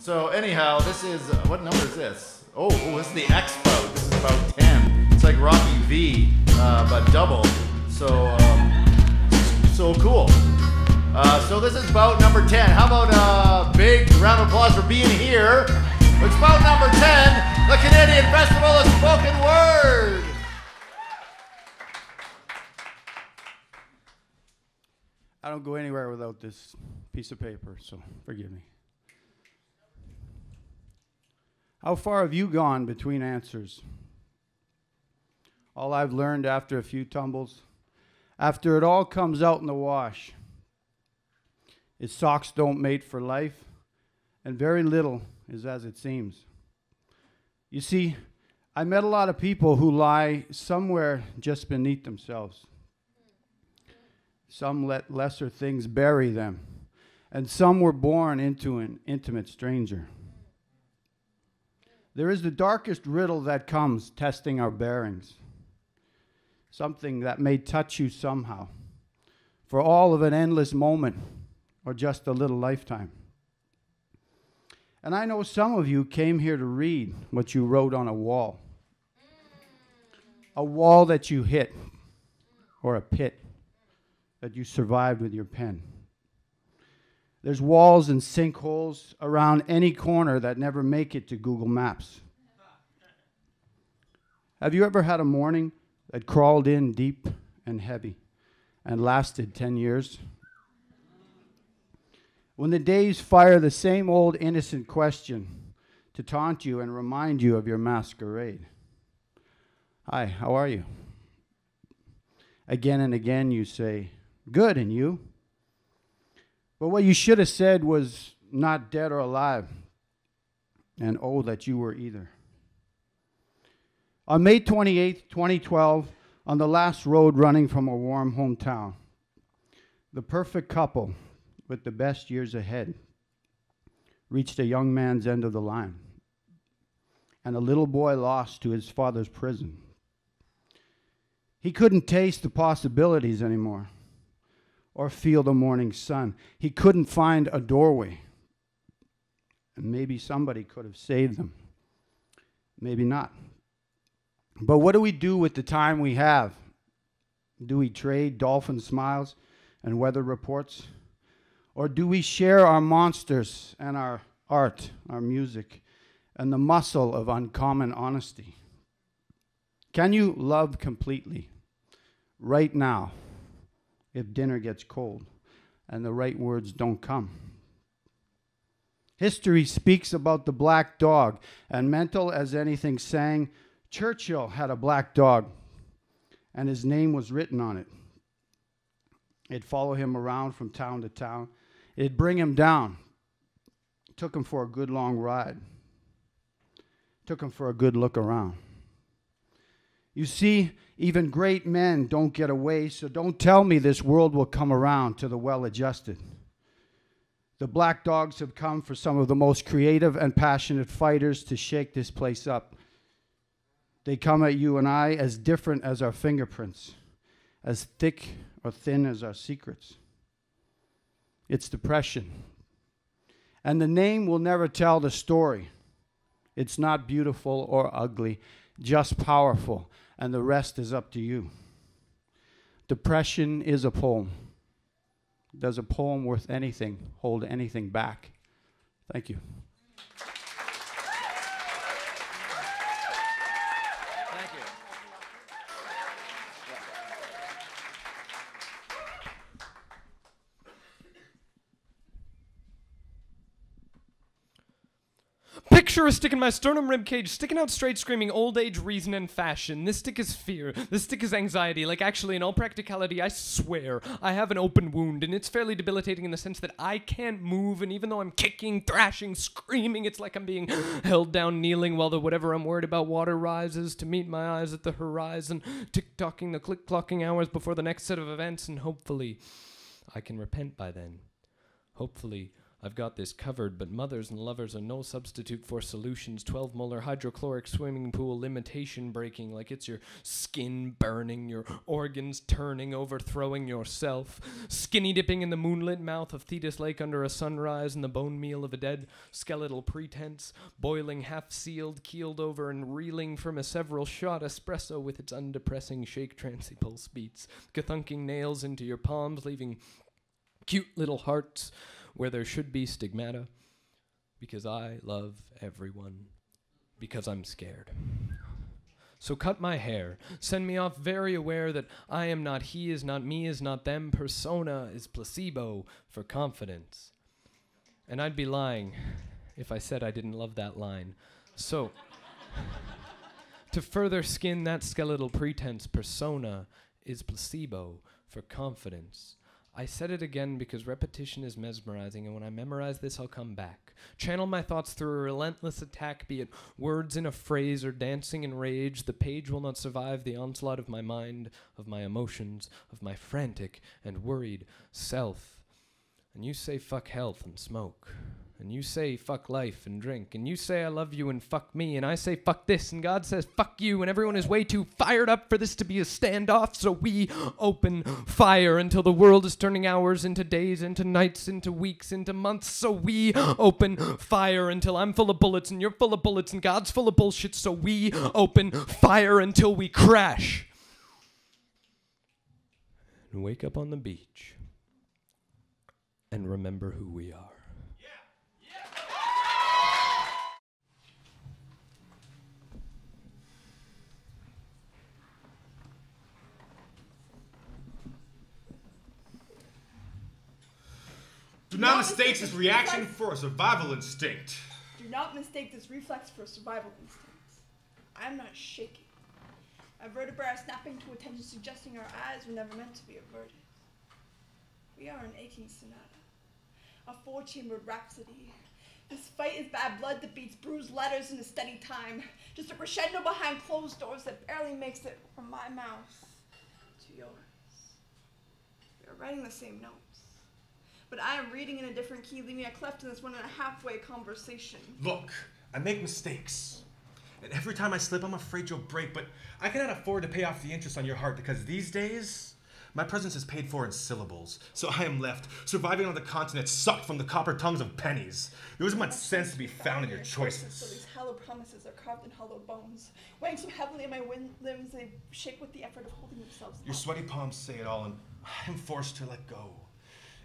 So anyhow, this is, what number is this? Oh, this is the X bout. This is about 10. It's like Rocky V, but double. So cool. So this is bout number 10. How about a big round of applause for being here? It's bout number 10, the Canadian Festival of Spoken Word. I don't go anywhere without this piece of paper, so forgive me. How far have you gone between answers? All I've learned after a few tumbles, after it all comes out in the wash, is socks don't mate for life, and very little is as it seems. You see, I met a lot of people who lie somewhere just beneath themselves. Some let lesser things bury them, and some were born into an intimate stranger. There is the darkest riddle that comes testing our bearings, something that may touch you somehow, for all of an endless moment or just a little lifetime. And I know some of you came here to read what you wrote on a wall that you hit, or a pit that you survived with your pen. There's walls and sinkholes around any corner that never make it to Google Maps. Have you ever had a morning that crawled in deep and heavy and lasted 10 years? When the days fire the same old innocent question to taunt you and remind you of your masquerade. Hi, how are you? Again and again you say, good, and you? But what you should have said was not dead or alive, and oh, that you were either. On May 28th, 2012, on the last road running from a warm hometown, the perfect couple with the best years ahead reached a young man's end of the line, and a little boy lost to his father's prison. He couldn't taste the possibilities anymore, or feel the morning sun. He couldn't find a doorway. And maybe somebody could have saved them. Maybe not. But what do we do with the time we have? Do we trade dolphin smiles and weather reports? Or do we share our monsters and our art, our music, and the muscle of uncommon honesty? Can you love completely right now if dinner gets cold and the right words don't come? History speaks about the black dog, and mental as anything sang, Churchill had a black dog, and his name was written on it. It'd follow him around from town to town. It'd bring him down. Took him for a good long ride. Took him for a good look around. You see, even great men don't get away, so don't tell me this world will come around to the well-adjusted. The black dogs have come for some of the most creative and passionate fighters to shake this place up. They come at you and I as different as our fingerprints, as thick or thin as our secrets. It's depression. And the name will never tell the story. It's not beautiful or ugly, just powerful, and the rest is up to you. Depression is a poem. Does a poem worth anything hold anything back? Thank you. Thank you. Picture a stick in my sternum ribcage, sticking out straight, screaming old age, reason, and fashion. This stick is fear. This stick is anxiety. Like, actually, in all practicality, I swear, I have an open wound, and it's fairly debilitating in the sense that I can't move, and even though I'm kicking, thrashing, screaming, it's like I'm being held down, kneeling, while the whatever I'm worried about water rises to meet my eyes at the horizon, tick-tocking the click-clocking hours before the next set of events, and hopefully, I can repent by then. Hopefully, I've got this covered, but mothers and lovers are no substitute for solutions. 12 molar hydrochloric swimming pool limitation breaking like it's your skin burning, your organs turning, overthrowing yourself. Skinny dipping in the moonlit mouth of Thetis Lake under a sunrise and the bone meal of a dead skeletal pretense. Boiling half-sealed, keeled over and reeling from a several shot espresso with its undepressing shake trancy pulse beats. Kathunking nails into your palms, leaving cute little hearts where there should be stigmata, because I love everyone, because I'm scared. So cut my hair, send me off very aware that I am not he, is not me, is not them, persona is placebo for confidence. And I'd be lying if I said I didn't love that line. So, to further skin that skeletal pretense, persona is placebo for confidence. I said it again because repetition is mesmerizing, and when I memorize this, I'll come back. Channel my thoughts through a relentless attack, be it words in a phrase or dancing in rage. The page will not survive the onslaught of my mind, of my emotions, of my frantic and worried self. And you say fuck health and smoke. And you say fuck life and drink. And you say I love you and fuck me. And I say fuck this. And God says fuck you. And everyone is way too fired up for this to be a standoff. So we open fire until the world is turning hours into days, into nights, into weeks, into months. So we open fire until I'm full of bullets and you're full of bullets and God's full of bullshit. So we open fire until we crash. And wake up on the beach. And remember who we are. Do not mistake this reaction for a survival instinct. Do not mistake this reflex for a survival instinct. I am not shaking. A vertebrae are snapping to attention, suggesting our eyes were never meant to be averted. We are an aching sonata, a four-chambered rhapsody. This fight is bad blood that beats bruised letters in a steady time, just a crescendo behind closed doors that barely makes it from my mouth to yours. We are writing the same notes. But I am reading in a different key, leaving a cleft in this 1.5-way conversation. Look, I make mistakes. And every time I slip, I'm afraid you'll break, but I cannot afford to pay off the interest on your heart because these days, my presence is paid for in syllables. So I am left, surviving on the continent, sucked from the copper tongues of pennies. There isn't much sense to be found in your choices. So these hollow promises are carved in hollow bones, weighing so heavily on my limbs they shake with the effort of holding themselves Your up. sweaty palms say it all, and I am forced to let go.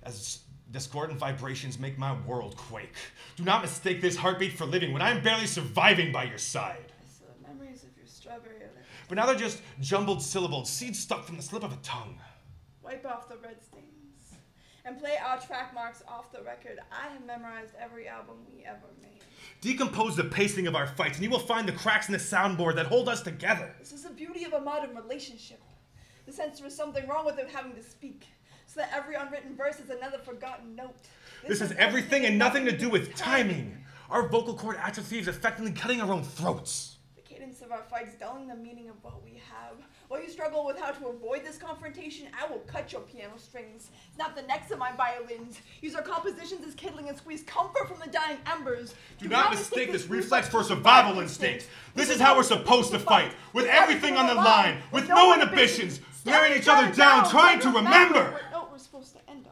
As discordant vibrations make my world quake. Do not mistake this heartbeat for living when I am barely surviving by your side. I still have memories of your strawberry lips. But now they're just jumbled syllables, seeds stuck from the slip of a tongue. Wipe off the red stains and play our track marks off the record. I have memorized every album we ever made. Decompose the pacing of our fights, and you will find the cracks in the soundboard that hold us together. This is the beauty of a modern relationship. The sense there is something wrong with it having to speak, so that every unwritten verse is another forgotten note. This has everything and nothing to do with timing. Our vocal cord atrophy is effectively cutting our own throats. The cadence of our fights dulling the meaning of what we have. While you struggle with how to avoid this confrontation, I will cut your piano strings, snap the necks of my violins, use our compositions as kindling and squeeze comfort from the dying embers. Do not mistake this reflex for survival instinct. This is how we're supposed to fight, with everything on the line, with no inhibitions, staring each other down, trying to remember. What note we're supposed to end on.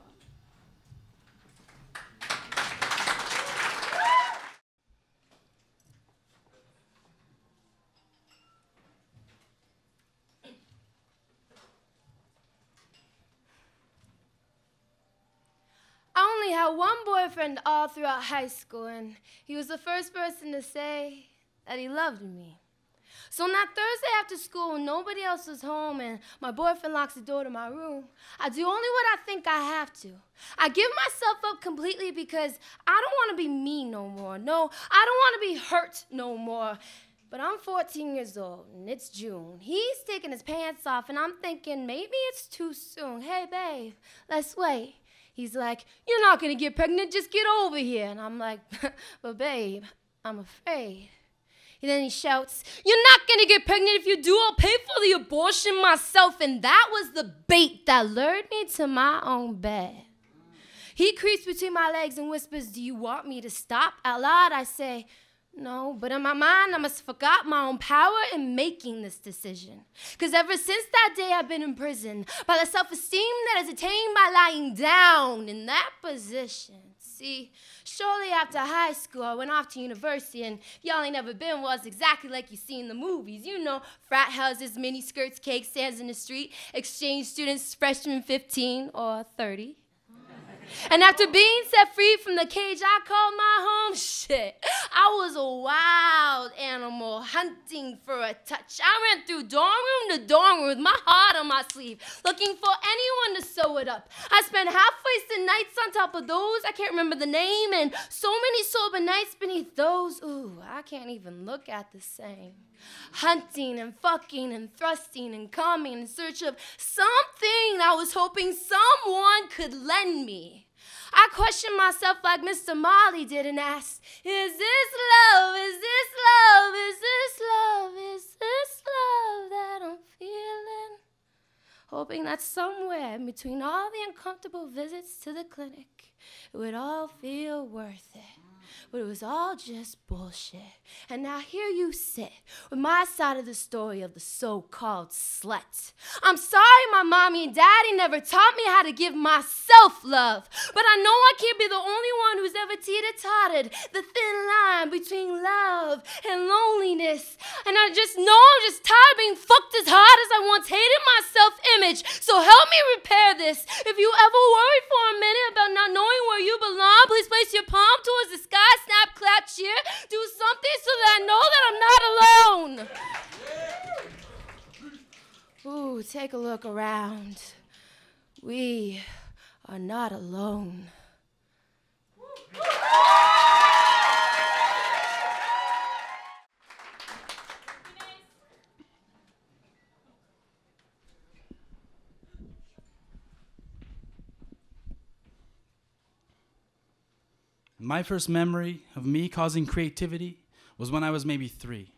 I only had one boyfriend all throughout high school, and he was the first person to say that he loved me. So on that Thursday after school, when nobody else was home and my boyfriend locks the door to my room, I do only what I think I have to. I give myself up completely because I don't want to be me no more. No, I don't want to be hurt no more. But I'm 14 years old, and it's June. He's taking his pants off, and I'm thinking maybe it's too soon. Hey, babe, let's wait. He's like, you're not going to get pregnant, just get over here. And I'm like, but babe, I'm afraid. And then he shouts, you're not going to get pregnant. If you do, I'll pay for the abortion myself. And that was the bait that lured me to my own bed. He creeps between my legs and whispers, do you want me to stop? Out loud, I say, no, but in my mind, I must have forgot my own power in making this decision. Because ever since that day, I've been imprisoned by the self-esteem that is attained by lying down in that position. See, shortly after high school, I went off to university, and if y'all ain't never been, well, it's exactly like you see in the movies. You know, frat houses, mini skirts, cake stands in the street, exchange students, freshmen 15 or 30. And after being set free from the cage I called my home, shit, I was a wild animal hunting for a touch. I ran through dorm room to dorm room with my heart on my sleeve, looking for anyone to sew it up. I spent half-wasted nights on top of those, I can't remember the name, and so many sober nights beneath those, ooh, I can't even look at the same. Hunting and fucking and thrusting and coming in search of something I was hoping someone could lend me. I questioned myself like Mr. Marley did and asked, is this love, is this love, is this love, is this love that I'm feeling? Hoping that somewhere in between all the uncomfortable visits to the clinic, it would all feel worth it. But it was all just bullshit. And now here you sit with my side of the story of the so-called slut. I'm sorry my mommy and daddy never taught me how to give myself love. But I know I can't be the only one who's ever teeter-tottered the thin line between love and loneliness. And I just know I'm just tired of being fucked as hard as I once hated my self-image. So help me repair this. If you ever worried for a minute about not knowing where you belong, please place your palm towards the sky. Snap, clap, cheer. Do something so that I know that I'm not alone. Ooh, take a look around. We are not alone. My first memory of me causing creativity was when I was maybe 3.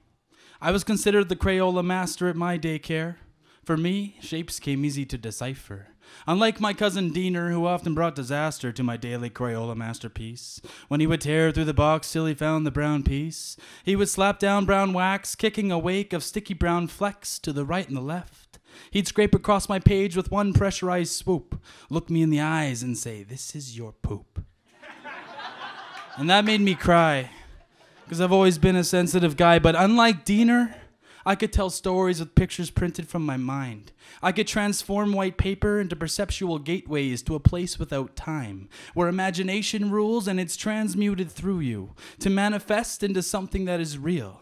I was considered the Crayola master at my daycare. For me, shapes came easy to decipher. Unlike my cousin Diener, who often brought disaster to my daily Crayola masterpiece. When he would tear through the box till he found the brown piece, he would slap down brown wax, kicking a wake of sticky brown flecks to the right and the left. He'd scrape across my page with one pressurized swoop, look me in the eyes and say, "This is your poop." And that made me cry, because I've always been a sensitive guy. But unlike Diener, I could tell stories with pictures printed from my mind. I could transform white paper into perceptual gateways to a place without time, where imagination rules and it's transmuted through you to manifest into something that is real.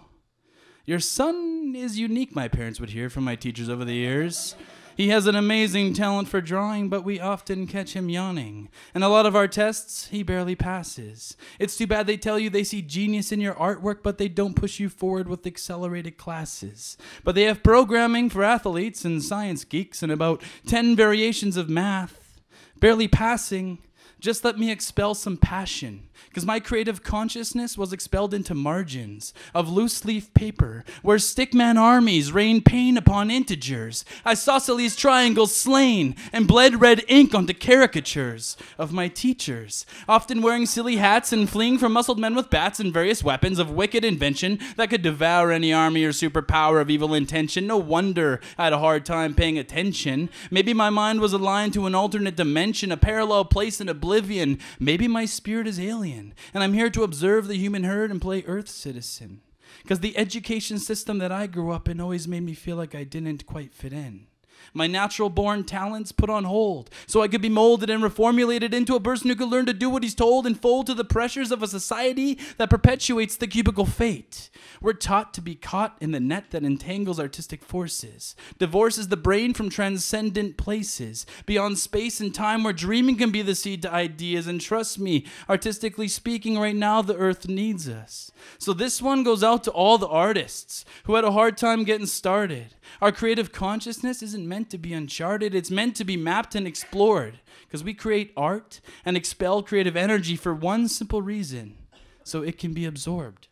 Your son is unique, my parents would hear from my teachers over the years. He has an amazing talent for drawing, but we often catch him yawning. And a lot of our tests, he barely passes. It's too bad they tell you they see genius in your artwork, but they don't push you forward with accelerated classes. But they have programming for athletes and science geeks and about 10 variations of math. Barely passing, just let me expel some passion. Because my creative consciousness was expelled into margins of loose leaf paper, where stickman armies rained pain upon integers, isosceles triangles slain, and bled red ink onto caricatures of my teachers, often wearing silly hats and fleeing from muscled men with bats and various weapons of wicked invention that could devour any army or superpower of evil intention. No wonder I had a hard time paying attention. Maybe my mind was aligned to an alternate dimension, a parallel place in oblivion. Maybe my spirit is alien. And I'm here to observe the human herd and play Earth citizen. Because the education system that I grew up in always made me feel like I didn't quite fit in. My natural-born talents put on hold, so I could be molded and reformulated into a person who could learn to do what he's told and fold to the pressures of a society that perpetuates the cubicle fate. We're taught to be caught in the net that entangles artistic forces, divorces the brain from transcendent places, beyond space and time where dreaming can be the seed to ideas. And trust me, artistically speaking, right now the earth needs us. So this one goes out to all the artists who had a hard time getting started. Our creative consciousness isn't meant to be uncharted. It's meant to be mapped and explored, because we create art and expel creative energy for one simple reason, so it can be absorbed.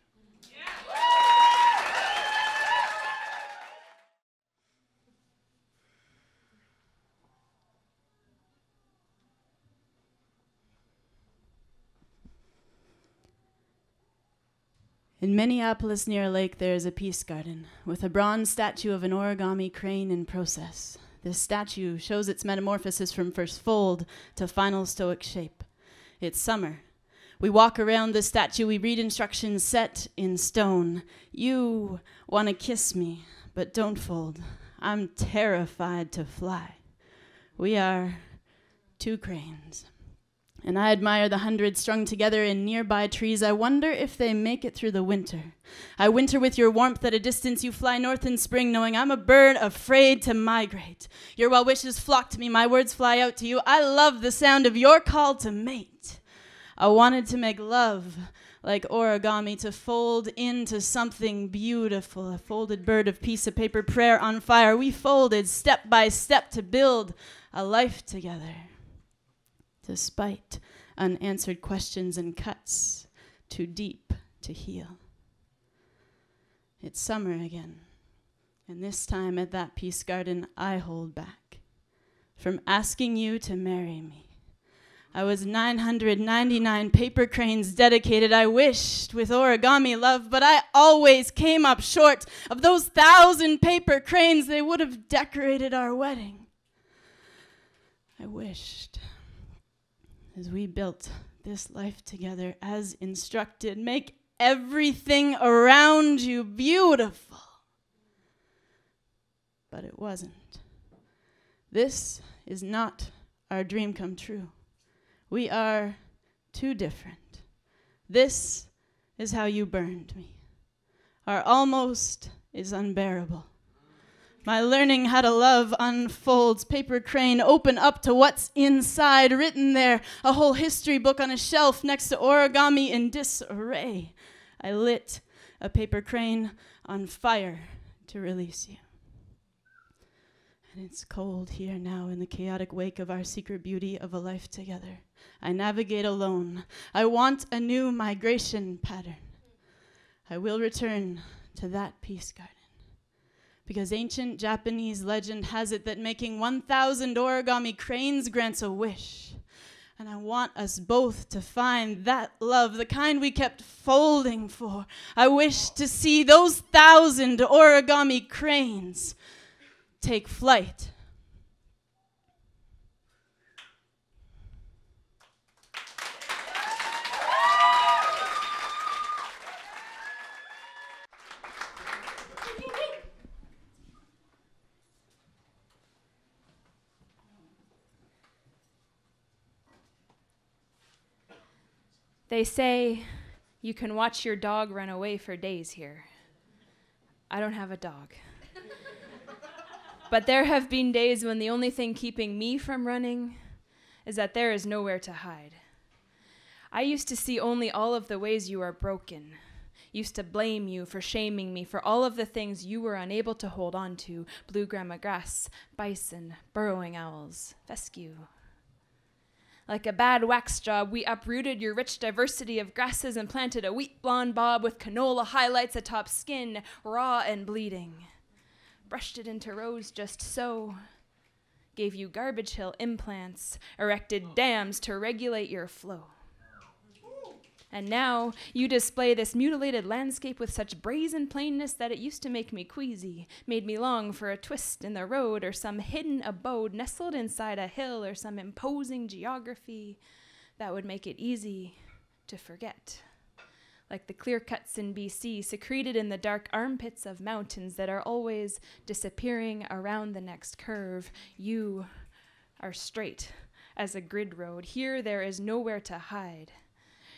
In Minneapolis near a lake, there is a peace garden with a bronze statue of an origami crane in process. This statue shows its metamorphosis from first fold to final stoic shape. It's summer. We walk around the statue, we read instructions set in stone. You want to kiss me, but don't fold. I'm terrified to fly. We are two cranes. And I admire the hundreds strung together in nearby trees. I wonder if they make it through the winter. I winter with your warmth at a distance. You fly north in spring, knowing I'm a bird afraid to migrate. Your well wishes flock to me. My words fly out to you. I love the sound of your call to mate. I wanted to make love like origami, to fold into something beautiful. A folded bird of piece of paper, prayer on fire. We folded step by step to build a life together. Despite unanswered questions and cuts too deep to heal. It's summer again, and this time at that peace garden I hold back from asking you to marry me. I was 999 paper cranes dedicated. I wished with origami love, but I always came up short of those 1,000 paper cranes. They would have decorated our wedding. I wished. As we built this life together as instructed, make everything around you beautiful. But it wasn't. This is not our dream come true. We are too different. This is how you burned me. Our almost is unbearable. My learning how to love unfolds. Paper crane, open up to what's inside. Written there, a whole history book on a shelf next to origami in disarray. I lit a paper crane on fire to release you. And it's cold here now in the chaotic wake of our secret beauty of a life together. I navigate alone. I want a new migration pattern. I will return to that peace garden. Because ancient Japanese legend has it that making 1,000 origami cranes grants a wish. And I want us both to find that love, the kind we kept folding for. I wish to see those 1,000 origami cranes take flight. They say you can watch your dog run away for days here. I don't have a dog. But there have been days when the only thing keeping me from running is that there is nowhere to hide. I used to see only all of the ways you are broken. Used to blame you for shaming me for all of the things you were unable to hold on to. Blue grama grass, bison, burrowing owls, fescue. Like a bad wax job, we uprooted your rich diversity of grasses and planted a wheat blonde bob with canola highlights atop skin, raw and bleeding. Brushed it into rows just so. Gave you garbage hill implants, erected dams to regulate your flow. And now you display this mutilated landscape with such brazen plainness that it used to make me queasy, made me long for a twist in the road or some hidden abode nestled inside a hill or some imposing geography that would make it easy to forget. Like the clear cuts in BC, secreted in the dark armpits of mountains that are always disappearing around the next curve, you are straight as a grid road. Here there is nowhere to hide.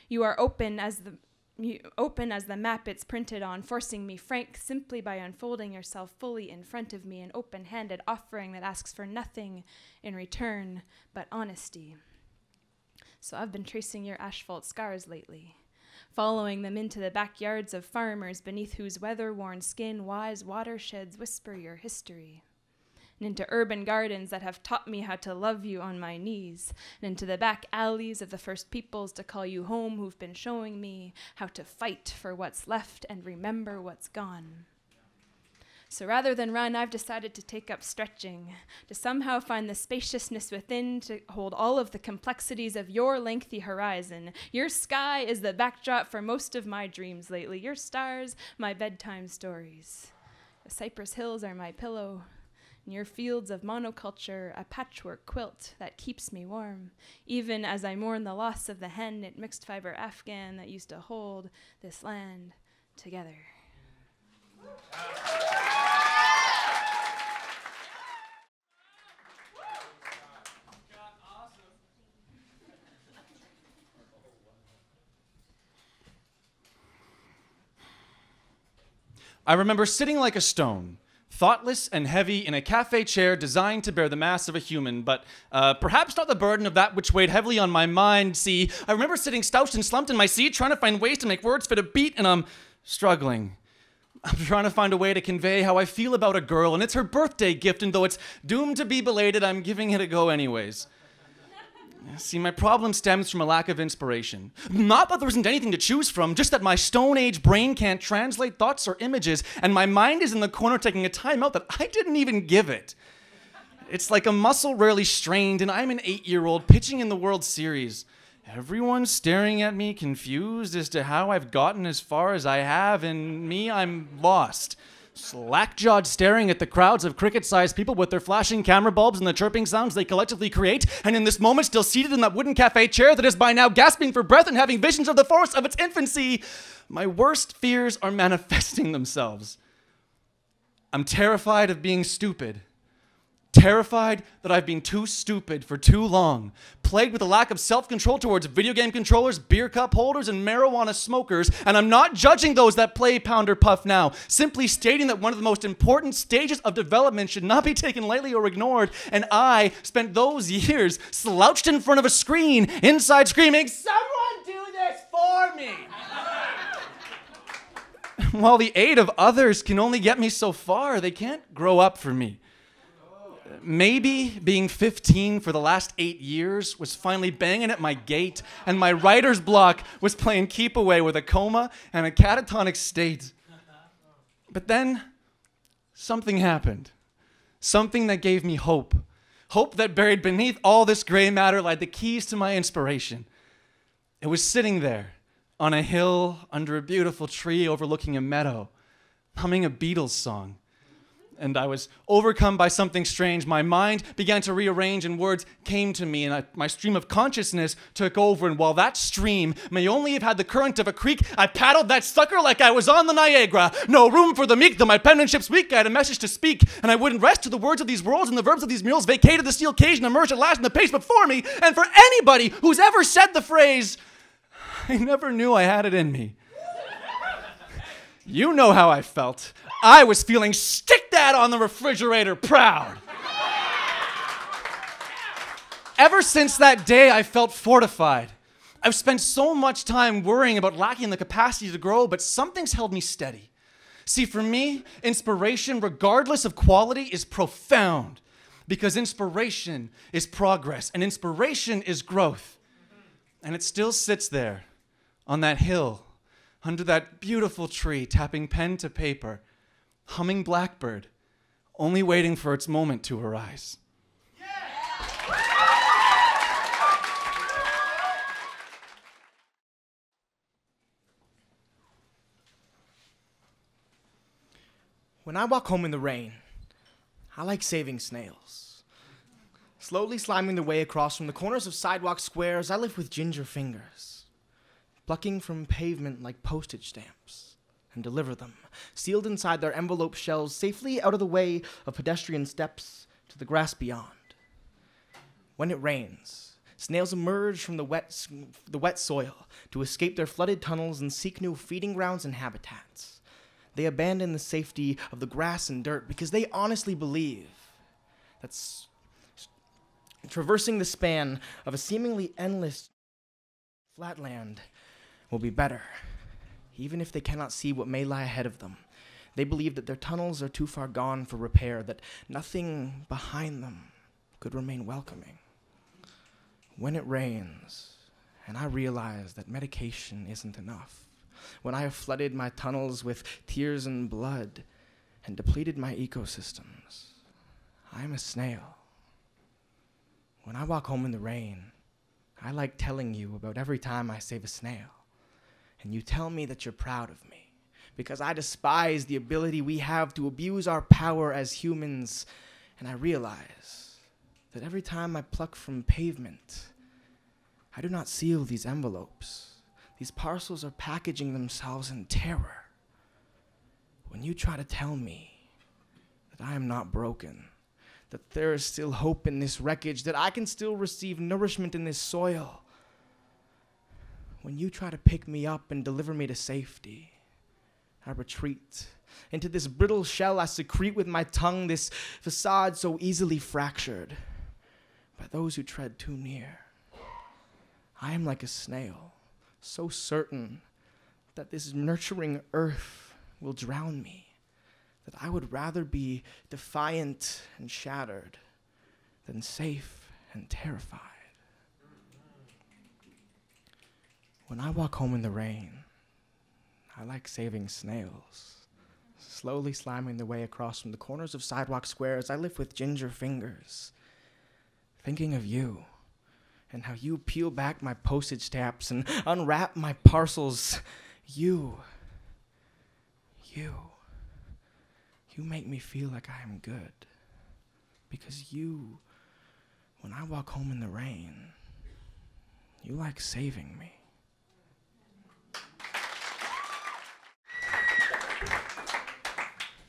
You are open as the map it's printed on, forcing me frank simply by unfolding yourself fully in front of me, an open-handed offering that asks for nothing in return but honesty. So I've been tracing your asphalt scars lately, following them into the backyards of farmers beneath whose weather-worn skin wise watersheds whisper your history. And into urban gardens that have taught me how to love you on my knees, and into the back alleys of the first peoples to call you home who've been showing me how to fight for what's left and remember what's gone. So rather than run, I've decided to take up stretching, to somehow find the spaciousness within to hold all of the complexities of your lengthy horizon. Your sky is the backdrop for most of my dreams lately. Your stars, my bedtime stories. The cypress hills are my pillow. And your fields of monoculture, a patchwork quilt that keeps me warm, even as I mourn the loss of the hen-knit mixed fiber Afghan that used to hold this land together. I remember sitting like a stone, thoughtless and heavy in a cafe chair designed to bear the mass of a human, but perhaps not the burden of that which weighed heavily on my mind. See, I remember sitting slouched and slumped in my seat, trying to find ways to make words fit a beat, and I'm struggling. I'm trying to find a way to convey how I feel about a girl, and it's her birthday gift, and though it's doomed to be belated, I'm giving it a go anyways. See, my problem stems from a lack of inspiration. Not that there isn't anything to choose from, just that my Stone Age brain can't translate thoughts or images, and my mind is in the corner taking a timeout that I didn't even give it. It's like a muscle rarely strained, and I'm an 8-year-old pitching in the World Series. Everyone's staring at me, confused as to how I've gotten as far as I have, and me, I'm lost. Slack-jawed staring at the crowds of cricket-sized people with their flashing camera bulbs and the chirping sounds they collectively create, and in this moment still seated in that wooden cafe chair that is by now gasping for breath and having visions of the forest of its infancy, my worst fears are manifesting themselves. I'm terrified of being stupid. Terrified that I've been too stupid for too long, plagued with a lack of self-control towards video game controllers, beer cup holders, and marijuana smokers, and I'm not judging those that play Pound or Puff now, simply stating that one of the most important stages of development should not be taken lightly or ignored, and I spent those years slouched in front of a screen, inside screaming, "Someone do this for me!" While the aid of others can only get me so far, they can't grow up for me. Maybe being 15 for the last 8 years was finally banging at my gate, and my writer's block was playing keep away with a coma and a catatonic state. But then something happened. Something that gave me hope. Hope that buried beneath all this gray matter lied the keys to my inspiration. It was sitting there on a hill under a beautiful tree overlooking a meadow, humming a Beatles song. And I was overcome by something strange. My mind began to rearrange and words came to me, and my stream of consciousness took over. And while that stream may only have had the current of a creek, I paddled that sucker like I was on the Niagara. No room for the meek, though my penmanship's weak. I had a message to speak, and I wouldn't rest till the words of these worlds and the verbs of these murals vacated the steel cage and emerged at last in the pace before me. And for anybody who's ever said the phrase, I never knew I had it in me. You know how I felt. I was feeling stick that on the refrigerator proud. Ever since that day, I felt fortified. I've spent so much time worrying about lacking the capacity to grow, but something's held me steady. See, for me, inspiration, regardless of quality, is profound, because inspiration is progress, and inspiration is growth. And it still sits there on that hill, under that beautiful tree, tapping pen to paper, humming blackbird, only waiting for its moment to arise. When I walk home in the rain, I like saving snails. Slowly sliming their way across from the corners of sidewalk squares, I lift with ginger fingers, plucking from pavement like postage stamps, and deliver them, sealed inside their envelope shells, safely out of the way of pedestrian steps to the grass beyond. When it rains, snails emerge from the wet soil to escape their flooded tunnels and seek new feeding grounds and habitats. They abandon the safety of the grass and dirt because they honestly believe that traversing the span of a seemingly endless flatland will be better. Even if they cannot see what may lie ahead of them, they believe that their tunnels are too far gone for repair, that nothing behind them could remain welcoming. When it rains, and I realize that medication isn't enough, when I have flooded my tunnels with tears and blood, and depleted my ecosystems. I am a snail. When I walk home in the rain, I like telling you about every time I save a snail. And you tell me that you're proud of me, because I despise the ability we have to abuse our power as humans. And I realize that every time I pluck from pavement, I do not seal these envelopes. These parcels are packaging themselves in terror. When you try to tell me that I am not broken, that there is still hope in this wreckage, that I can still receive nourishment in this soil, when you try to pick me up and deliver me to safety, I retreat into this brittle shell I secrete with my tongue, this facade so easily fractured by those who tread too near. I am like a snail, so certain that this nurturing earth will drown me, that I would rather be defiant and shattered than safe and terrified. When I walk home in the rain, I like saving snails, slowly slamming their way across from the corners of sidewalk squares I lift with ginger fingers, thinking of you and how you peel back my postage stamps and unwrap my parcels. You make me feel like I am good, because you, when I walk home in the rain, you like saving me.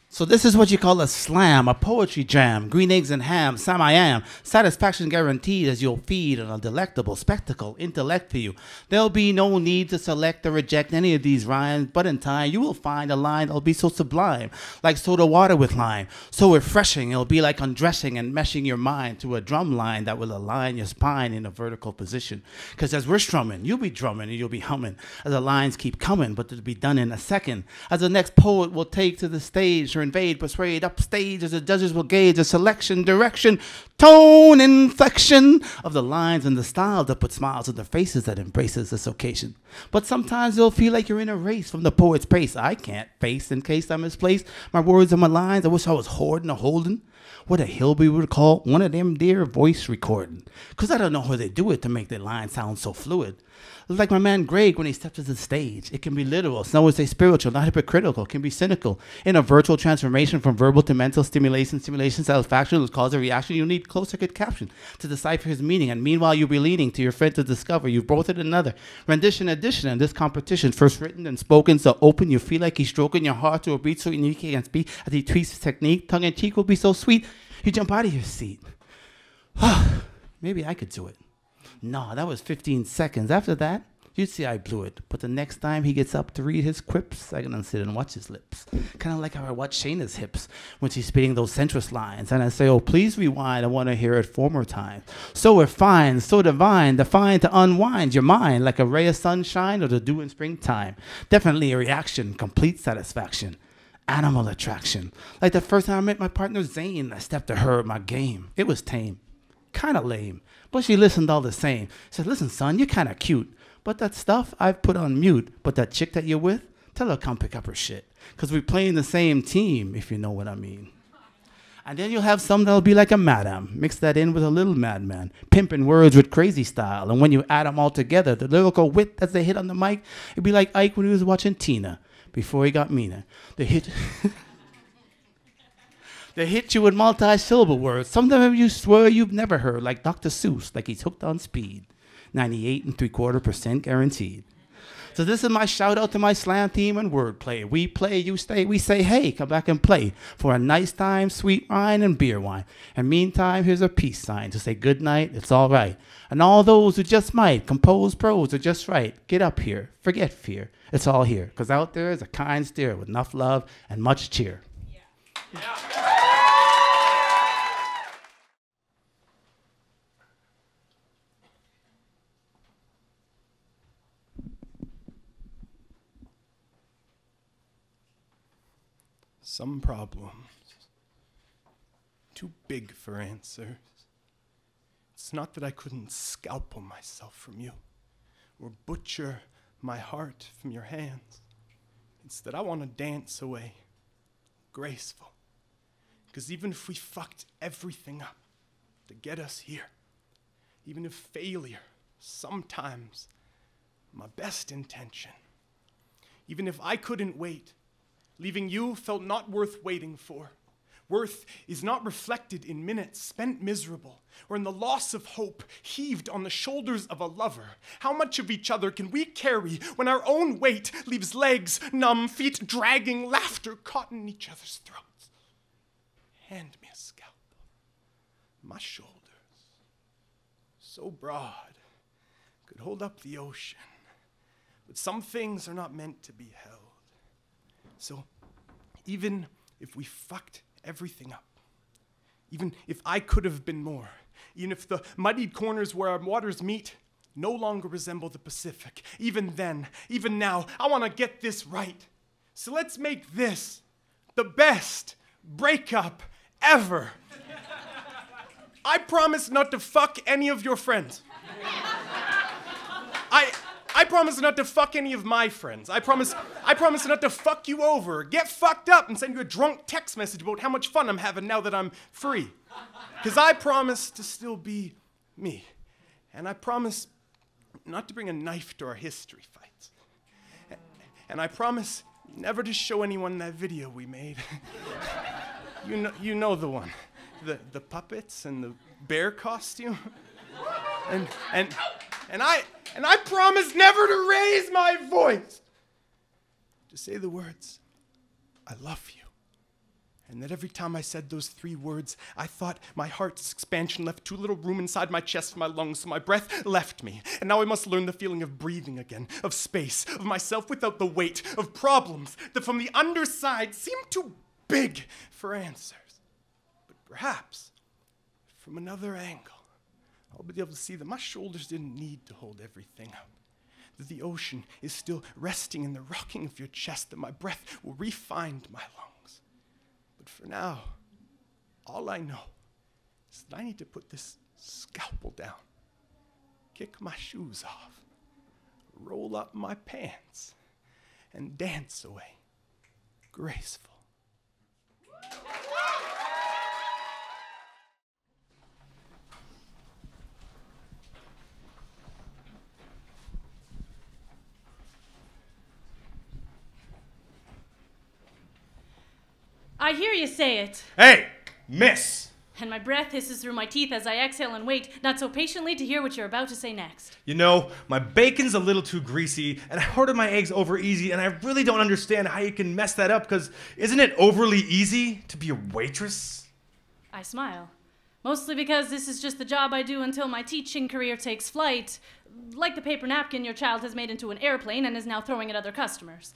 So this is what you call a slam, a poetry jam. Green eggs and ham, Sam I am. Satisfaction guaranteed as you'll feed on a delectable spectacle, intellect for you. There'll be no need to select or reject any of these rhymes, but in time you will find a line that'll be so sublime, like soda water with lime. So refreshing, it'll be like undressing and meshing your mind to a drum line that will align your spine in a vertical position. Because as we're strumming, you'll be drumming and you'll be humming as the lines keep coming, but it'll be done in a second. As the next poet will take to the stage or invade, persuade, upstage, as the judges will gauge the selection, direction, tone, inflection of the lines and the style that put smiles on the faces that embraces this occasion. But sometimes you'll feel like you're in a race from the poet's pace. I can't face in case I misplace my words and my lines. I wish I was hoarding or holding what a hillbilly would call one of them dear voice recording. Because I don't know how they do it to make their lines sound so fluid. Like my man Greg when he steps to the stage. It can be literal, some would say spiritual, not hypocritical. It can be cynical. In a virtual transformation from verbal to mental stimulation, satisfaction will cause a reaction. You need closed circuit caption to decipher his meaning. And meanwhile, you'll be leaning to your friend to discover you've both had another rendition edition in this competition. First written and spoken so open, you feel like he's stroking your heart to a beat so unique he can speak. As he tweaks his technique, tongue in cheek will be so sweet, you jump out of your seat. Maybe I could do it. No, that was 15 seconds. After that, you'd see I blew it. But the next time he gets up to read his quips, I can sit and watch his lips. Kind of like how I watch Shayna's hips when she's spitting those centrist lines. And I say, oh, please rewind. I want to hear it 4 more times. So refined, so divine, defined to unwind your mind like a ray of sunshine or the dew in springtime. Definitely a reaction, complete satisfaction. Animal attraction. Like the first time I met my partner Zane, I stepped to her at my game. It was tame. Kind of lame. But she listened all the same. Said, listen, son, you're kind of cute. But that stuff I've put on mute. But that chick that you're with, tell her to come pick up her shit. Because we're playing the same team, if you know what I mean. And then you'll have some that'll be like a madam. Mix that in with a little madman. Pimping words with crazy style. And when you add them all together, the lyrical wit as they hit on the mic, it'd be like Ike when he was watching Tina before he got meaner. They hit... They hit you with multi-syllable words. Sometimes you swear you've never heard, like Dr. Seuss, like he's hooked on speed. 98.75% guaranteed. So this is my shout out to my slam team and wordplay. We play, you stay, we say, hey, come back and play for a nice time, sweet wine and beer wine. And meantime, here's a peace sign to say good night, it's all right. And all those who just might compose prose are just right. Get up here, forget fear. It's all here, because out there is a kind steer with enough love and much cheer. Yeah. Some problems too big for answers. It's not that I couldn't scalpel myself from you or butcher my heart from your hands. It's that I want to dance away graceful. Because even if we fucked everything up to get us here, even if failure sometimes my best intention, even if I couldn't wait, leaving you felt not worth waiting for. Worth is not reflected in minutes spent miserable, or in the loss of hope heaved on the shoulders of a lover. How much of each other can we carry when our own weight leaves legs numb, feet dragging, laughter caught in each other's throats? Hand me a scalpel. My shoulders, so broad, could hold up the ocean. But some things are not meant to be held. So even if we fucked everything up, even if I could have been more, even if the muddied corners where our waters meet no longer resemble the Pacific, even then, even now, I want to get this right. So let's make this the best breakup ever. I promise not to fuck any of your friends. I promise not to fuck any of my friends. I promise not to fuck you over, get fucked up, and send you a drunk text message about how much fun I'm having now that I'm free. Because I promise to still be me. And I promise not to bring a knife to our history fights. And I promise never to show anyone that video we made. You know the one. The puppets and the bear costume. And I promise never to raise my voice to say the words, I love you. And that every time I said those 3 words, I thought my heart's expansion left too little room inside my chest for my lungs, so my breath left me. And now I must learn the feeling of breathing again, of space, of myself without the weight, of problems that from the underside seem too big for answers. But perhaps from another angle, I'll be able to see that my shoulders didn't need to hold everything up, that the ocean is still resting in the rocking of your chest, that my breath will re-find my lungs. But for now, all I know is that I need to put this scalpel down, kick my shoes off, roll up my pants, and dance away, graceful. I hear you say it. Hey, miss! And my breath hisses through my teeth as I exhale and wait, not so patiently to hear what you're about to say next. You know, my bacon's a little too greasy, and I ordered my eggs over easy, and I really don't understand how you can mess that up, because isn't it overly easy to be a waitress? I smile. Mostly because this is just the job I do until my teaching career takes flight, like the paper napkin your child has made into an airplane and is now throwing at other customers.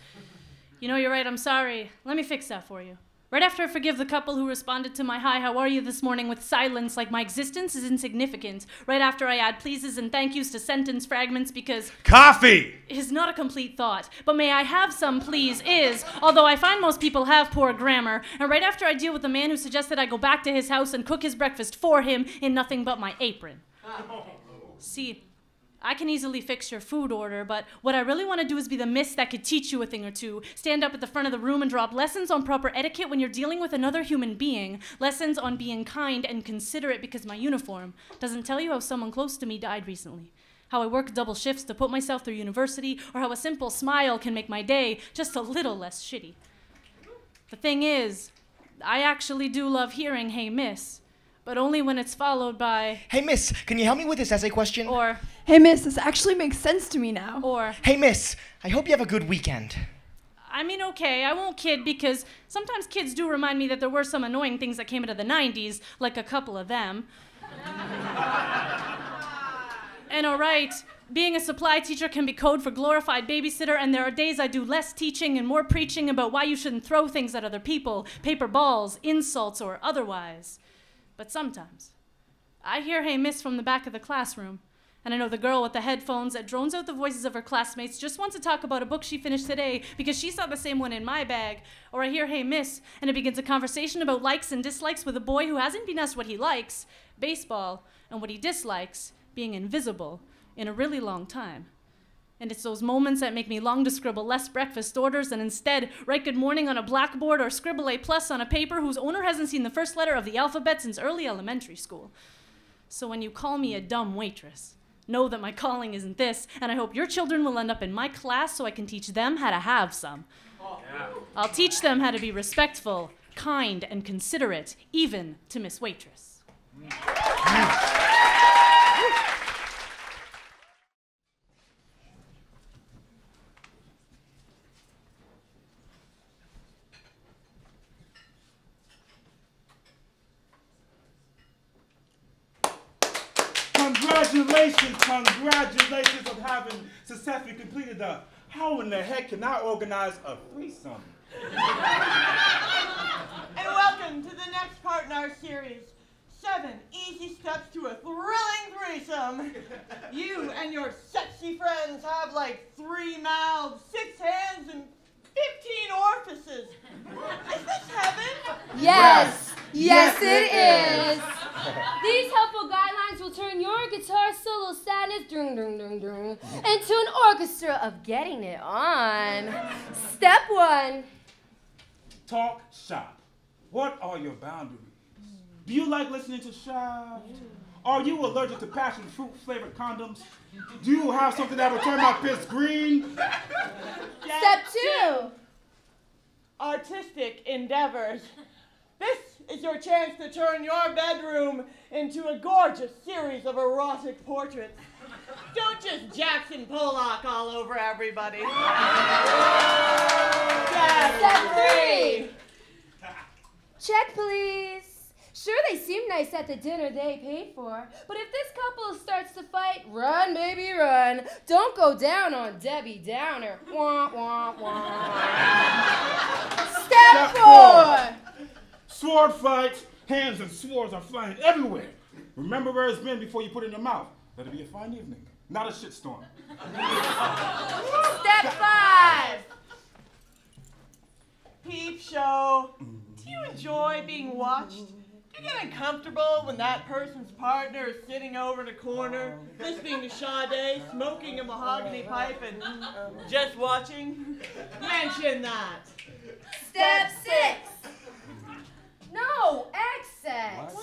You know, you're right, I'm sorry. Let me fix that for you. Right after I forgive the couple who responded to my "Hi, how are you" this morning with silence like my existence is insignificant. Right after I add pleases and thank yous to sentence fragments because coffee is not a complete thought. But may I have some please is, although I find most people have poor grammar. And right after I deal with the man who suggested I go back to his house and cook his breakfast for him in nothing but my apron. See, I can easily fix your food order, but what I really want to do is be the miss that could teach you a thing or two. Stand up at the front of the room and drop lessons on proper etiquette when you're dealing with another human being. Lessons on being kind and considerate because my uniform doesn't tell you how someone close to me died recently. How I work double shifts to put myself through university, or how a simple smile can make my day just a little less shitty. The thing is, I actually do love hearing "Hey, miss," but only when it's followed by "Hey, miss, can you help me with this essay question?" Or "Hey, miss, this actually makes sense to me now." Or "Hey, miss, I hope you have a good weekend." I mean, okay, I won't kid because sometimes kids do remind me that there were some annoying things that came out of the 90s, like a couple of them. And all right, being a supply teacher can be code for glorified babysitter, and there are days I do less teaching and more preaching about why you shouldn't throw things at other people, paper balls, insults, or otherwise. But sometimes, I hear "Hey, miss" from the back of the classroom, and I know the girl with the headphones that drones out the voices of her classmates just wants to talk about a book she finished today because she saw the same one in my bag. Or I hear "Hey, miss," and it begins a conversation about likes and dislikes with a boy who hasn't been asked what he likes, baseball, and what he dislikes, being invisible, in a really long time. And it's those moments that make me long to scribble less breakfast orders and instead write good morning on a blackboard or scribble A+ on a paper whose owner hasn't seen the first letter of the alphabet since early elementary school. So when you call me a dumb waitress, know that my calling isn't this, and I hope your children will end up in my class so I can teach them how to have some. I'll teach them how to be respectful, kind, and considerate, even to Miss Waitress. Congratulations on having successfully completed the How in the Heck Can I Organize a Threesome? And welcome to the next part in our series, 7 Easy Steps to a Thrilling Threesome. You and your sexy friends have like 3 mouths, 6 hands, and 15 orifices. Is this heaven? Yes! Yes, it is! These helpful guidelines will turn your guitar solo sadness into an orchestra of getting it on. Step 1. Talk shop. What are your boundaries? Do you like listening to Shaft? Are you allergic to passion fruit flavored condoms? Do you have something that will turn my piss green? Step 2. Artistic endeavors. This is your chance to turn your bedroom into a gorgeous series of erotic portraits. Don't just Jackson Pollock all over everybody. Step 3. Check, please. Sure, they seem nice at the dinner they paid for, but if this couple starts to fight, run, baby, run. Don't go down on Debbie Downer. Wah, wah, wah. Step 4. Sword fights, hands and swords are flying everywhere. Remember where it's been before you put it in your mouth. Let it be a fine evening, not a shitstorm. Step 5. Peep show. Do you enjoy being watched? Do you get uncomfortable when that person's partner is sitting over in a corner, listening to Sade, smoking a mahogany pipe, and just watching? Mention that. Step 6. No, ex-sex.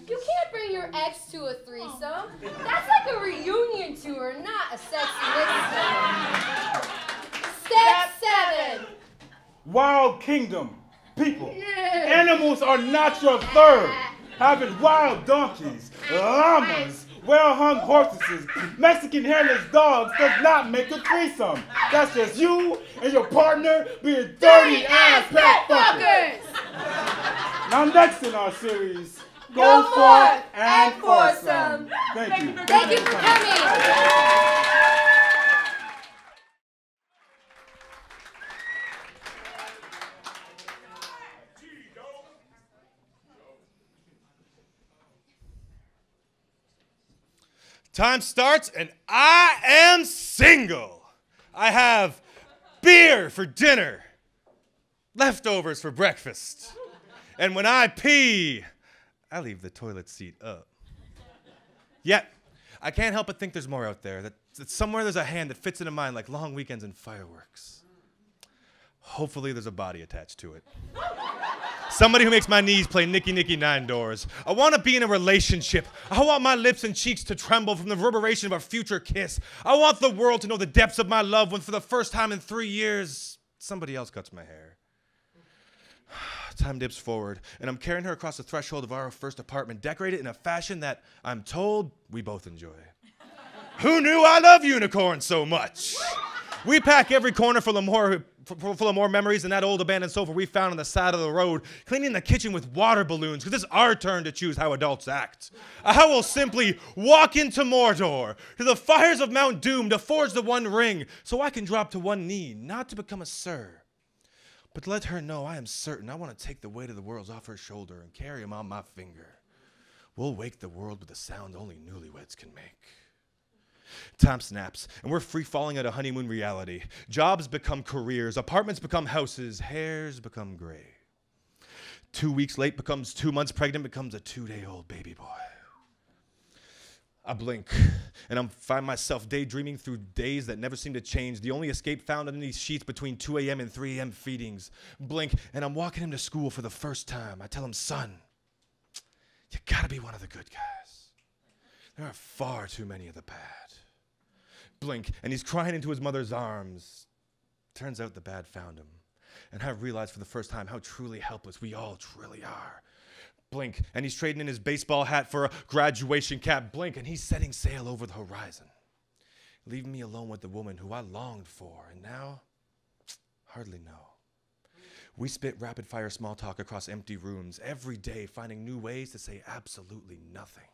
You can't bring your ex to a threesome. That's like a reunion tour, not a sexy listener. Step 7. Wild kingdom. People, animals are not your third. Having wild donkeys, llamas, well-hung horses, Mexican hairless dogs does not make a threesome. That's just you and your partner being dirty-ass pet fuckers. Now next in our series, Go Forth and Foursome. Thank you. Thank you for coming. Time starts and I am single. I have beer for dinner, leftovers for breakfast, and when I pee, I leave the toilet seat up. Yet, I can't help but think there's more out there, that somewhere there's a hand that fits into mine like long weekends and fireworks. Hopefully there's a body attached to it. Somebody who makes my knees play Nicky Nicky Nine Doors. I want to be in a relationship. I want my lips and cheeks to tremble from the reverberation of a future kiss. I want the world to know the depths of my love when for the first time in 3 years, somebody else cuts my hair. Time dips forward, and I'm carrying her across the threshold of our first apartment, decorated in a fashion that I'm told we both enjoy. Who knew I love unicorns so much? We pack every corner full of more memories than that old abandoned sofa we found on the side of the road, cleaning the kitchen with water balloons, because it's our turn to choose how adults act. I will simply walk into Mordor, to the fires of Mount Doom, to forge the One Ring, so I can drop to one knee, not to become a sir, but to let her know I am certain I want to take the weight of the world off her shoulder and carry him on my finger. We'll wake the world with a sound only newlyweds can make. Time snaps, and we're free-falling at a honeymoon reality. Jobs become careers, apartments become houses, hairs become gray. 2 weeks late becomes 2 months pregnant, becomes a 2-day-old baby boy. I blink, and I find myself daydreaming through days that never seem to change. The only escape found in these sheets between 2 a.m. and 3 a.m. feedings. Blink, and I'm walking him to school for the first time. I tell him, son, you gotta be one of the good guys. There are far too many of the bad. Blink, and he's crying into his mother's arms. Turns out the bad found him. And I realized for the first time how truly helpless we all truly are. Blink, and he's trading in his baseball hat for a graduation cap. Blink, and he's setting sail over the horizon, leaving me alone with the woman who I longed for, and now, hardly know. We spit rapid-fire small talk across empty rooms every day, finding new ways to say absolutely nothing.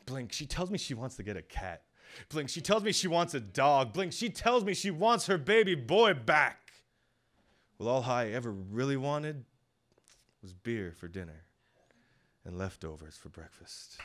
Blink, she tells me she wants to get a cat. Blink, she tells me she wants a dog. Blink, she tells me she wants her baby boy back. Well, all I ever really wanted was beer for dinner and leftovers for breakfast.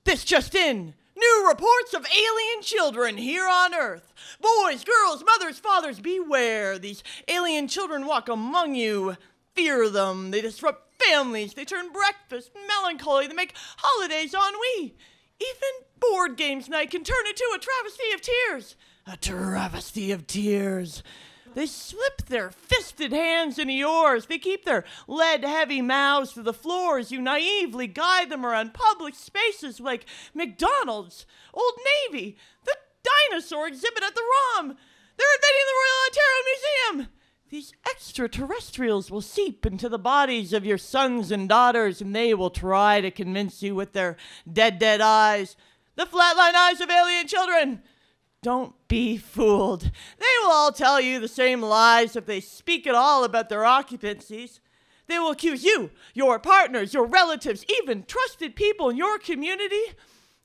This just in. New reports of alien children here on Earth. Boys, girls, mothers, fathers, beware. These alien children walk among you. Fear them. They disrupt families. They turn breakfast melancholy. They make holidays ennui. Even board games night can turn into a travesty of tears. A travesty of tears. They slip their fisted hands into yours. They keep their lead-heavy mouths to the floor as you naively guide them around public spaces like McDonald's, Old Navy, the dinosaur exhibit at the ROM. They're invading the Royal Ontario Museum. These extraterrestrials will seep into the bodies of your sons and daughters, and they will try to convince you with their dead eyes, the flatline eyes of alien children. Don't be fooled. They will all tell you the same lies if they speak at all about their occupancies. They will accuse you, your partners, your relatives, even trusted people in your community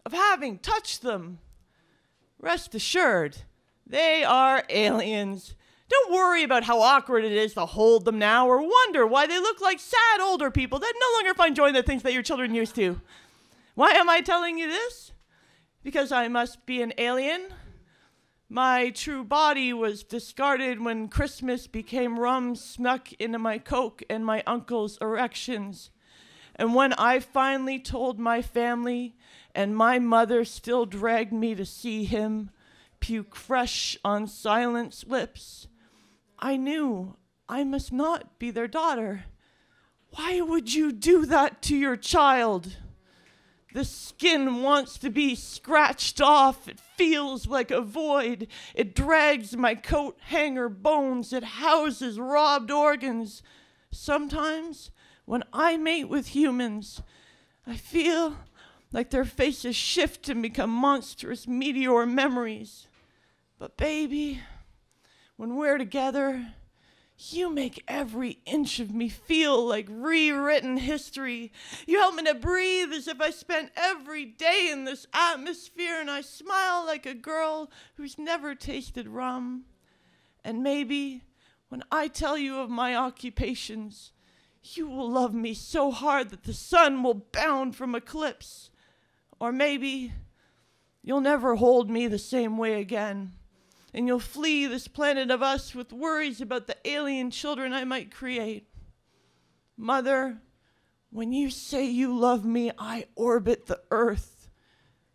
of having touched them. Rest assured, they are aliens. Don't worry about how awkward it is to hold them now or wonder why they look like sad older people that no longer find joy in the things that your children used to. Why am I telling you this? Because I must be an alien. My true body was discarded when Christmas became rum snuck into my coke and my uncle's erections. And when I finally told my family and my mother still dragged me to see him puke fresh on Silent's lips, I knew I must not be their daughter. Why would you do that to your child? The skin wants to be scratched off. It feels like a void. It drags my coat hanger bones. It houses robbed organs. Sometimes, when I mate with humans, I feel like their faces shift and become monstrous meteor memories. But baby, when we're together, you make every inch of me feel like rewritten history. You help me to breathe as if I spent every day in this atmosphere, and I smile like a girl who's never tasted rum. And maybe when I tell you of my occupations, you will love me so hard that the sun will bound from eclipse. Or maybe you'll never hold me the same way again, and you'll flee this planet of us with worries about the alien children I might create. Mother, when you say you love me, I orbit the earth.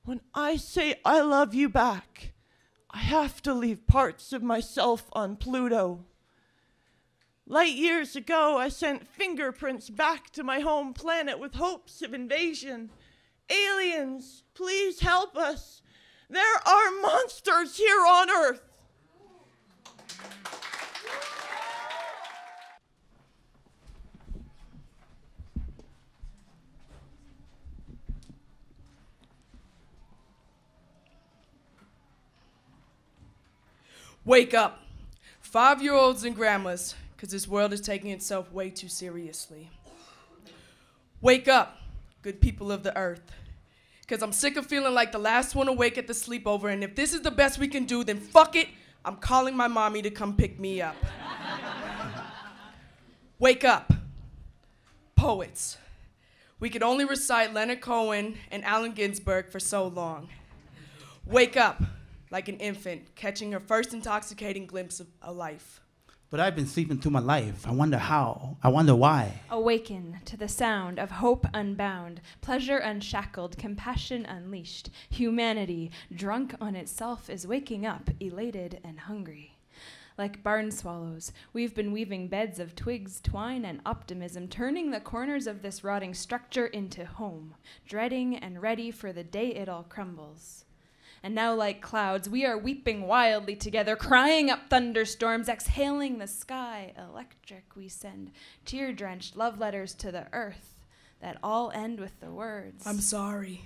When I say I love you back, I have to leave parts of myself on Pluto. Light years ago, I sent fingerprints back to my home planet with hopes of invasion. Aliens, please help us. There are monsters here on Earth. Wake up, 5-year-olds and grandmas, because this world is taking itself way too seriously. Wake up, good people of the earth, because I'm sick of feeling like the last one awake at the sleepover, and if this is the best we can do, then fuck it, I'm calling my mommy to come pick me up. Wake up, poets. We could only recite Leonard Cohen and Allen Ginsberg for so long. Wake up like an infant catching her first intoxicating glimpse of a life. But I've been sleeping through my life. I wonder how. I wonder why. Awaken to the sound of hope unbound, pleasure unshackled, compassion unleashed. Humanity, drunk on itself, is waking up, elated and hungry. Like barn swallows, we've been weaving beds of twigs, twine, and optimism, turning the corners of this rotting structure into home, dreading and ready for the day it all crumbles. And now, like clouds, we are weeping wildly together, crying up thunderstorms, exhaling the sky. Electric, we send tear-drenched love letters to the earth that all end with the words, I'm sorry.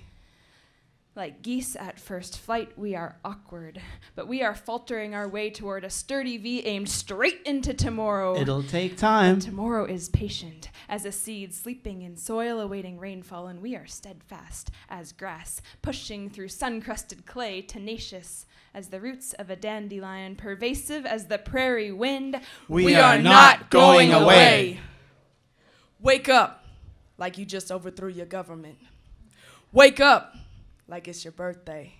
Like geese at first flight, we are awkward, but we are faltering our way toward a sturdy V aimed straight into tomorrow. It'll take time. And tomorrow is patient, as a seed sleeping in soil awaiting rainfall, and we are steadfast as grass, pushing through sun-crusted clay, tenacious as the roots of a dandelion, pervasive as the prairie wind. We are not going away. Wake up like you just overthrew your government. Wake up like it's your birthday.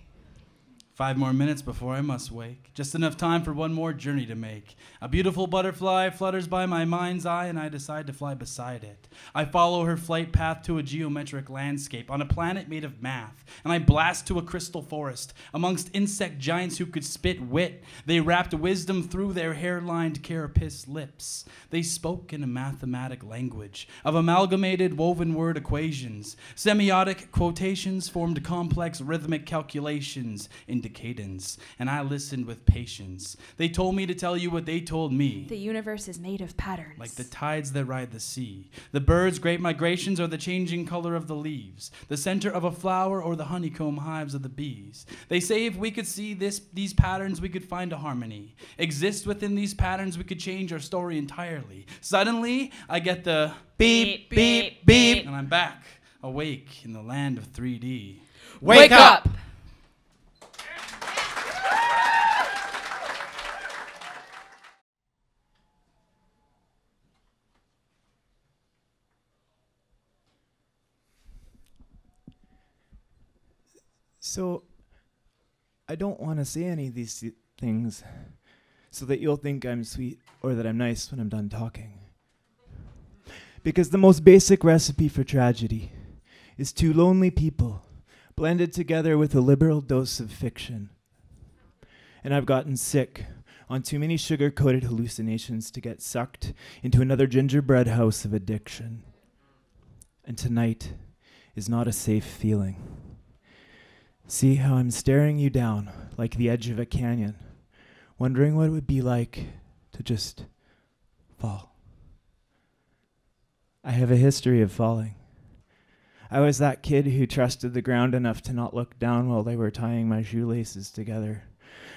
5 more minutes before I must wake. Just enough time for one more journey to make. A beautiful butterfly flutters by my mind's eye, and I decide to fly beside it. I follow her flight path to a geometric landscape on a planet made of math, and I blast to a crystal forest amongst insect giants who could spit wit. They wrapped wisdom through their hair-lined carapace lips. They spoke in a mathematic language of amalgamated woven word equations. Semiotic quotations formed complex rhythmic calculations into cadence, and I listened with patience. They told me to tell you what they told me. The universe is made of patterns. Like the tides that ride the sea. The birds' great migrations or the changing color of the leaves. The center of a flower or the honeycomb hives of the bees. They say if we could see these patterns, we could find a harmony. Exist within these patterns, we could change our story entirely. Suddenly, I get the beep, beep, beep, and I'm back, awake in the land of 3D. Wake up! So, I don't want to say any of these things so that you'll think I'm sweet or that I'm nice when I'm done talking. Because the most basic recipe for tragedy is 2 lonely people blended together with a liberal dose of fiction. And I've gotten sick on too many sugar-coated hallucinations to get sucked into another gingerbread house of addiction. And tonight is not a safe feeling. See how I'm staring you down like the edge of a canyon, wondering what it would be like to just fall. I have a history of falling. I was that kid who trusted the ground enough to not look down while they were tying my shoelaces together.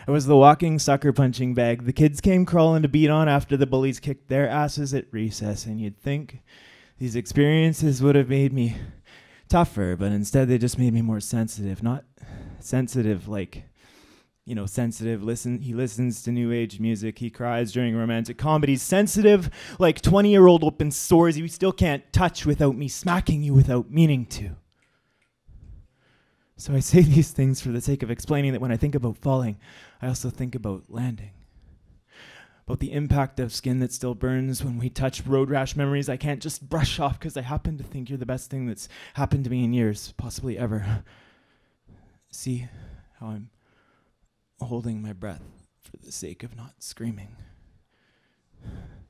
I was the walking sucker punching bag the kids came crawling to beat on after the bullies kicked their asses at recess, and you'd think these experiences would have made me tougher, but instead they just made me more sensitive. Not sensitive like, sensitive, he listens to new age music, he cries during romantic comedies. Sensitive like 20-year-old open sores you still can't touch without me smacking you without meaning to. So I say these things for the sake of explaining that when I think about falling, I also think about landing. About the impact of skin that still burns when we touch road rash memories I can't just brush off because I happen to think you're the best thing that's happened to me in years, possibly ever. See how I'm holding my breath for the sake of not screaming.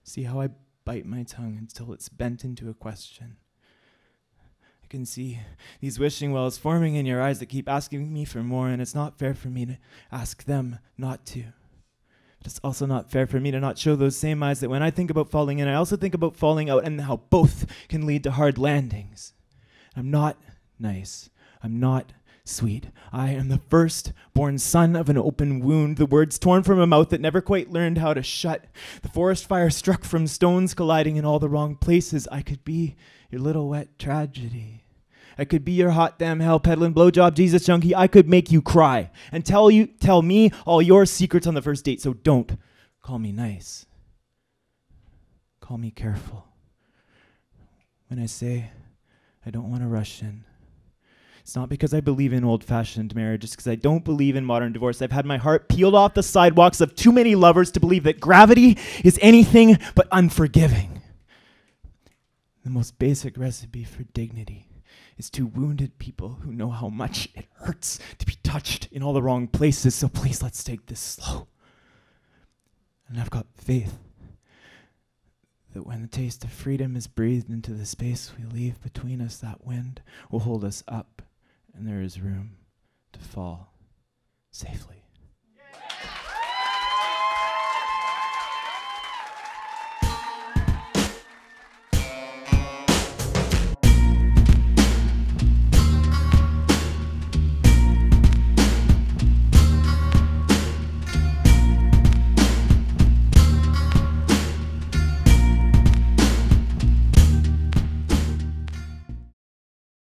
See how I bite my tongue until it's bent into a question. I can see these wishing wells forming in your eyes that keep asking me for more, and it's not fair for me to ask them not to. But it's also not fair for me to not show those same eyes that when I think about falling in, I also think about falling out and how both can lead to hard landings. I'm not nice. I'm not sweet. I am the first-born son of an open wound, the words torn from a mouth that never quite learned how to shut. The forest fire struck from stones colliding in all the wrong places. I could be your little wet tragedy. I could be your hot damn hell peddling blowjob Jesus junkie. I could make you cry and tell me all your secrets on the first date. So don't call me nice. Call me careful. When I say I don't want to rush in. It's not because I believe in old-fashioned marriage, it's because I don't believe in modern divorce. I've had my heart peeled off the sidewalks of too many lovers to believe that gravity is anything but unforgiving. The most basic recipe for dignity is two wounded people who know how much it hurts to be touched in all the wrong places, so please let's take this slow. And I've got faith that when the taste of freedom is breathed into the space we leave between us, that wind will hold us up and there is room to fall safely.